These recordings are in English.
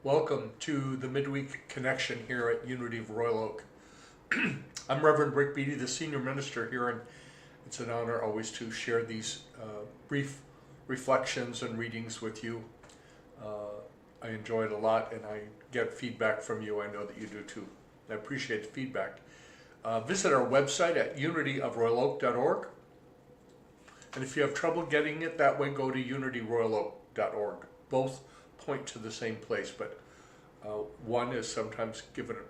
Welcome to the Midweek Connection here at Unity of Royal Oak. I'm Reverend Rick Beatty, the Senior Minister here, and it's an honor always to share these brief reflections and readings with you. I enjoy it a lot, and I get feedback from you. I know that you do too. I appreciate the feedback. Visit our website at unityofroyaloak.org. And if you have trouble getting it that way, go to unityroyaloak.org. Both point to the same place, but one is sometimes given a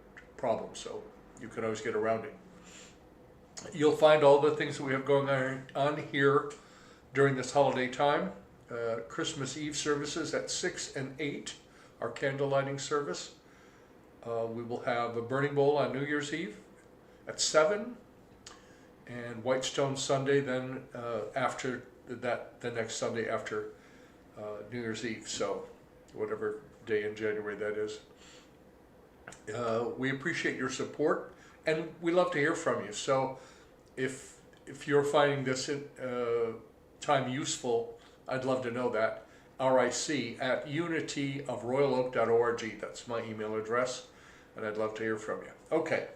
problem, so you can always get around it. You'll find all the things that we have going on here during this holiday time. Christmas Eve services at 6 and 8, our candle lighting service. We will have a burning bowl on New Year's Eve at 7, and Whitestone Sunday then after that, the next Sunday after New Year's Eve, so whatever day in January that is. We appreciate your support, and we love to hear from you. So if you're finding this time useful, I'd love to know that. RIC at unityofroyaloak.org. That's my email address, and I'd love to hear from you. Okay.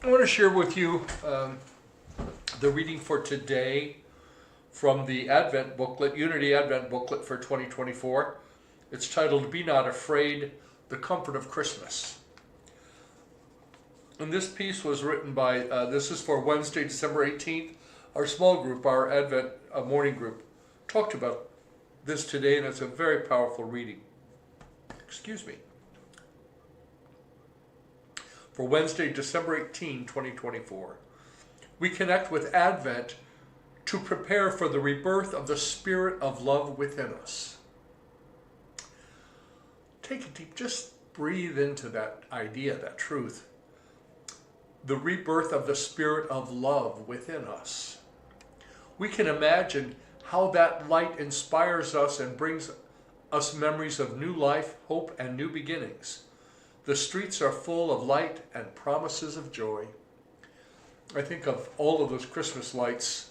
I want to share with you the reading for today from the Advent booklet, Unity Advent booklet for 2024. It's titled, Be Not Afraid, The Comfort of Christmas. And this piece was written by, this is for Wednesday, December 18th. Our small group, our Advent morning group, talked about this today, and it's a very powerful reading. Excuse me. For Wednesday, December 18, 2024. We connect with Advent to prepare for the rebirth of the spirit of love within us. Take a deep, just breathe into that idea, that truth. The rebirth of the spirit of love within us. We can imagine how that light inspires us and brings us memories of new life, hope, and new beginnings. The streets are full of light and promises of joy. I think of all of those Christmas lights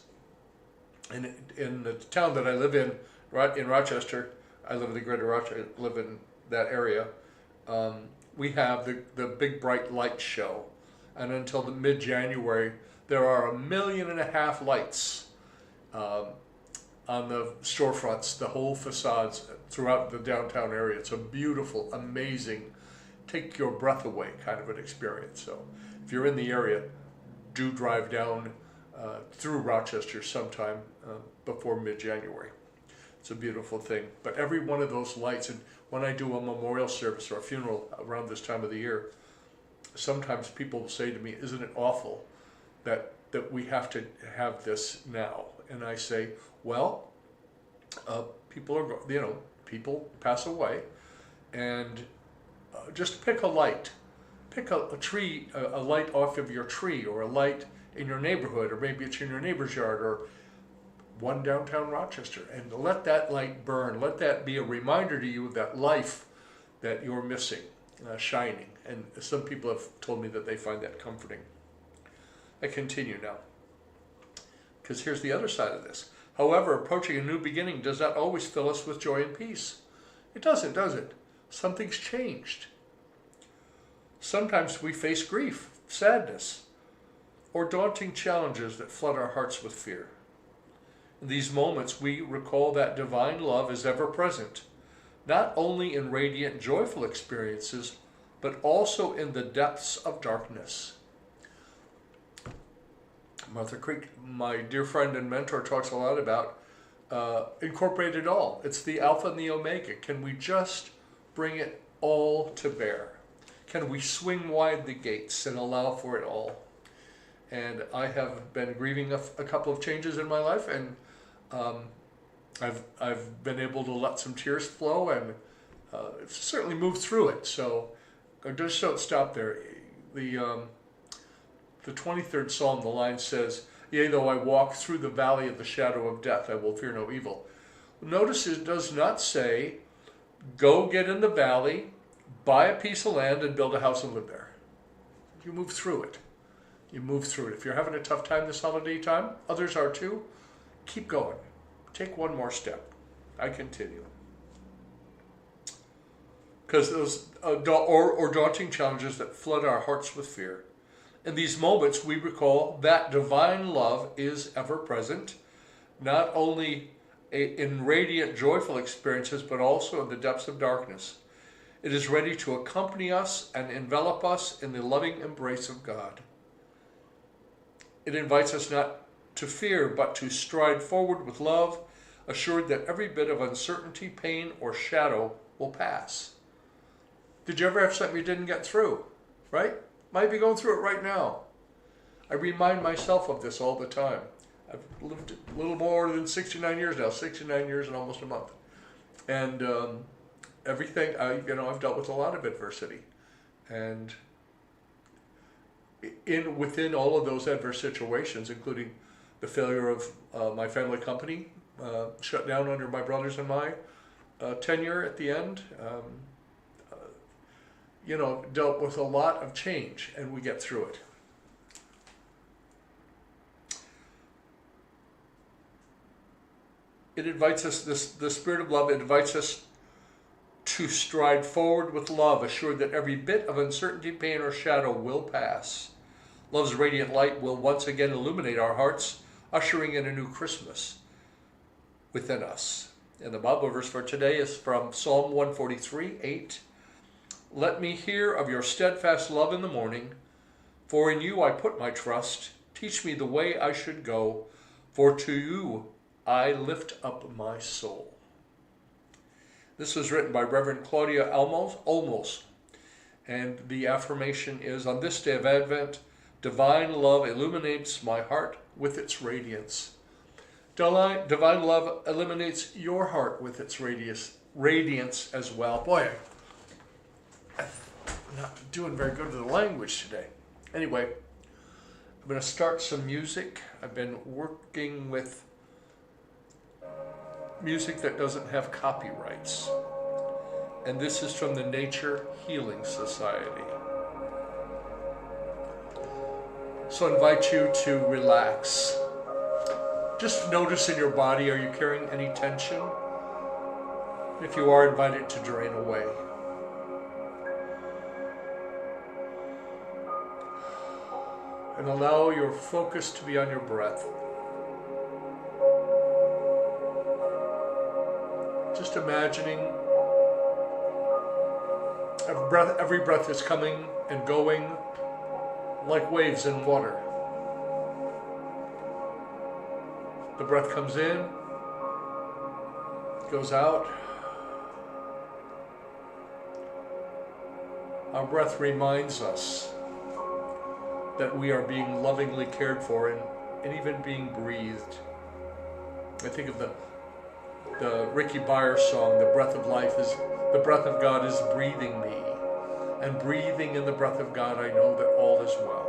in the town that I live in Rochester. I live in the greater Rochester, I live in that area. We have the big bright light show. And until the mid-January, there are 1.5 million lights on the storefronts, the whole facades throughout the downtown area. It's a beautiful, amazing, take your breath away kind of an experience. So if you're in the area, do drive down through Rochester sometime before mid-January. It's a beautiful thing. But every one of those lights, and when I do a memorial service or a funeral around this time of the year, sometimes people will say to me, isn't it awful that we have to have this now? And I say, well, people pass away, and just pick a light. Pick a tree, a light off of your tree, or a light in your neighborhood, or maybe it's in your neighbor's yard, or one downtown Rochester, and let that light burn. Let that be a reminder to you of that life that you're missing, shining. And some people have told me that they find that comforting. I continue now, because here's the other side of this. However, approaching a new beginning does not always fill us with joy and peace. It doesn't, does it? Something's changed. Sometimes we face grief, sadness, or daunting challenges that flood our hearts with fear. In these moments, we recall that divine love is ever present, not only in radiant, joyful experiences, but also in the depths of darkness. Martha Creek, my dear friend and mentor, talks a lot about incorporate it all. It's the Alpha and the Omega. Can we just bring it all to bear? Can we swing wide the gates and allow for it all? And I have been grieving a couple of changes in my life, and I've been able to let some tears flow, and certainly moved through it. So just don't stop there. The 23rd Psalm, the line says, "Yea, though I walk through the valley of the shadow of death, I will fear no evil." Notice it does not say, go get in the valley, buy a piece of land, and build a house and live there. You move through it. You move through it. If you're having a tough time this holiday time, others are too, keep going. Take one more step. I continue. because those or daunting challenges that flood our hearts with fear. In these moments, we recall that divine love is ever present, not only in radiant, joyful experiences, but also in the depths of darkness. It is ready to accompany us and envelop us in the loving embrace of God. It invites us not to fear, but to stride forward with love, assured that every bit of uncertainty, pain, or shadow will pass. Did you ever have something you didn't get through? Right? Might be going through it right now. I remind myself of this all the time. I've lived a little more than 69 years now, 69 years and almost a month. And everything, I've dealt with a lot of adversity. And within all of those adverse situations, including the failure of my family company, shut down under my brothers and my tenure at the end, dealt with a lot of change, and we get through it. It invites us, the spirit of love invites us to stride forward with love, assured that every bit of uncertainty, pain, or shadow will pass. Love's radiant light will once again illuminate our hearts, ushering in a new Christmas within us. And the Bible verse for today is from Psalm 143:8. Let me hear of your steadfast love in the morning, for in you I put my trust. Teach me the way I should go, for to you I lift up my soul. This was written by Reverend Claudia Olmos, and the affirmation is, on this day of Advent, divine love illuminates my heart with its radiance. Divine love illuminates your heart with its radiance as well. Boy, I'm not doing very good with the language today. Anyway, I'm going to start some music. I've been working with music that doesn't have copyrights. And this is from the Nature Healing Society. So I invite you to relax. Just notice in your body, are you carrying any tension? If you are, invite it to drain away. And allow your focus to be on your breath. Just imagining every breath is coming and going like waves in water. The breath comes in, goes out. Our breath reminds us that we are being lovingly cared for and even being breathed. I think of the Ricky Byers song, "The breath of life is, the breath of God is breathing me. And breathing in the breath of God, I know that all is well."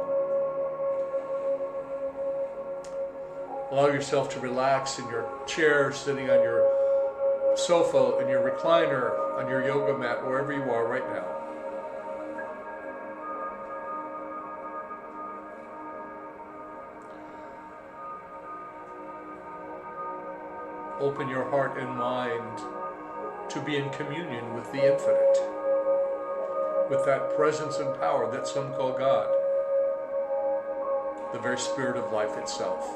Allow yourself to relax in your chair, sitting on your sofa, in your recliner, on your yoga mat, wherever you are right now. Open your heart and mind to be in communion with the infinite, with that presence and power that some call God, the very spirit of life itself.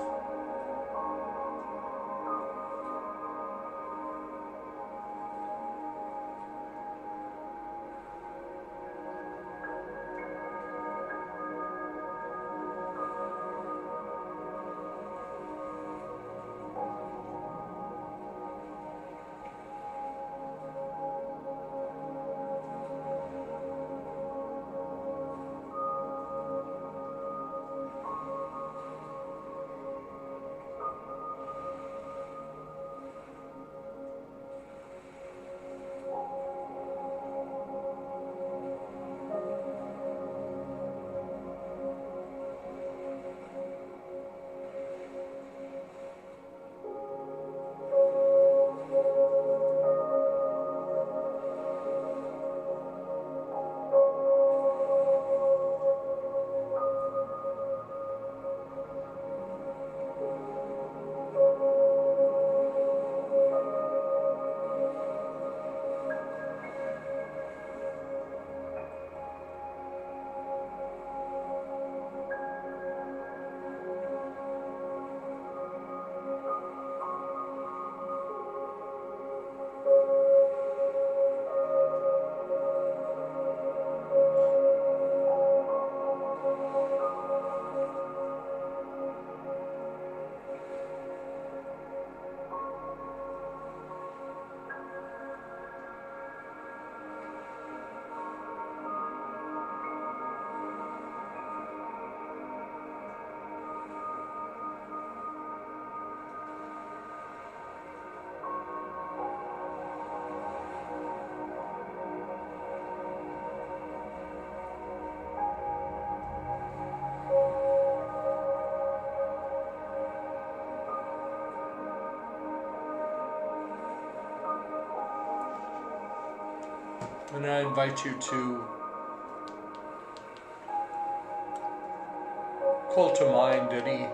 And I invite you to call to mind any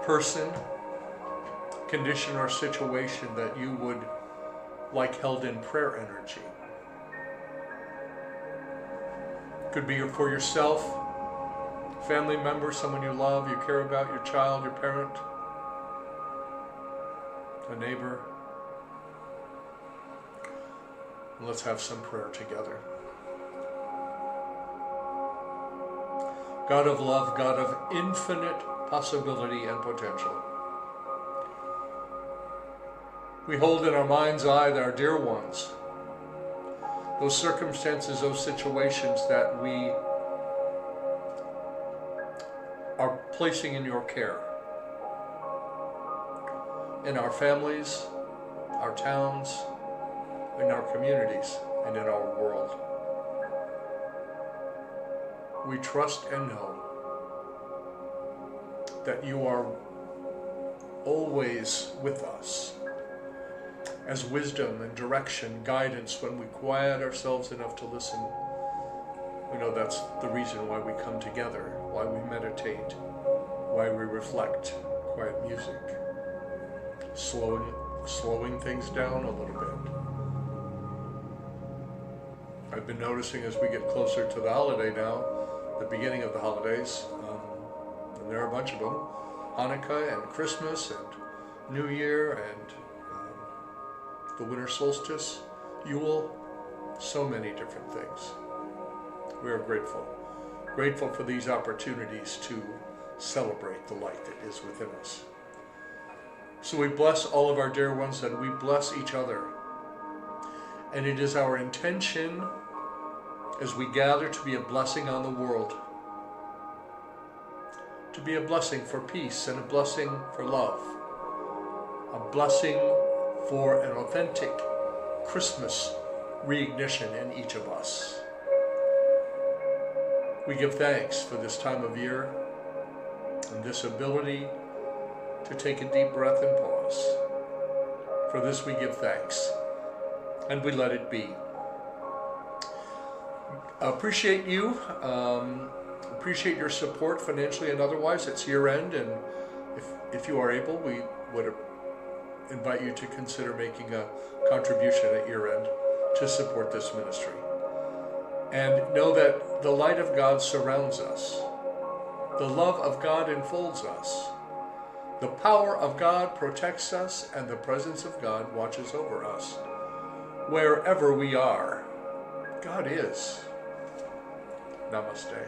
person, condition, or situation that you would like held in prayer energy. Could be for yourself, family member, someone you love, you care about, your child, your parent, a neighbor. And let's have some prayer together. God of love, God of infinite possibility and potential, we hold in our mind's eye our dear ones, those circumstances, those situations that we are placing in your care, in our families, our towns, in our communities, and in our world. We trust and know that you are always with us as wisdom and direction, guidance when we quiet ourselves enough to listen. We know that's the reason why we come together, why we meditate, why we reflect, quiet music, slowing things down a little bit. I've been noticing as we get closer to the holiday now, the beginning of the holidays, and there are a bunch of them, Hanukkah and Christmas and New Year and the winter solstice, Yule, so many different things. We are grateful for these opportunities to celebrate the light that is within us. So we bless all of our dear ones and we bless each other. And it is our intention as we gather to be a blessing on the world, to be a blessing for peace and a blessing for love, a blessing for an authentic Christmas reignition in each of us. We give thanks for this time of year and this ability to take a deep breath and pause. For this we give thanks, and we let it be. Appreciate you, appreciate your support financially and otherwise. It's year end, and if you are able, we would invite you to consider making a contribution at year end to support this ministry. And know that the light of God surrounds us. The love of God enfolds us. The power of God protects us, and the presence of God watches over us. Wherever we are, God is. Namaste.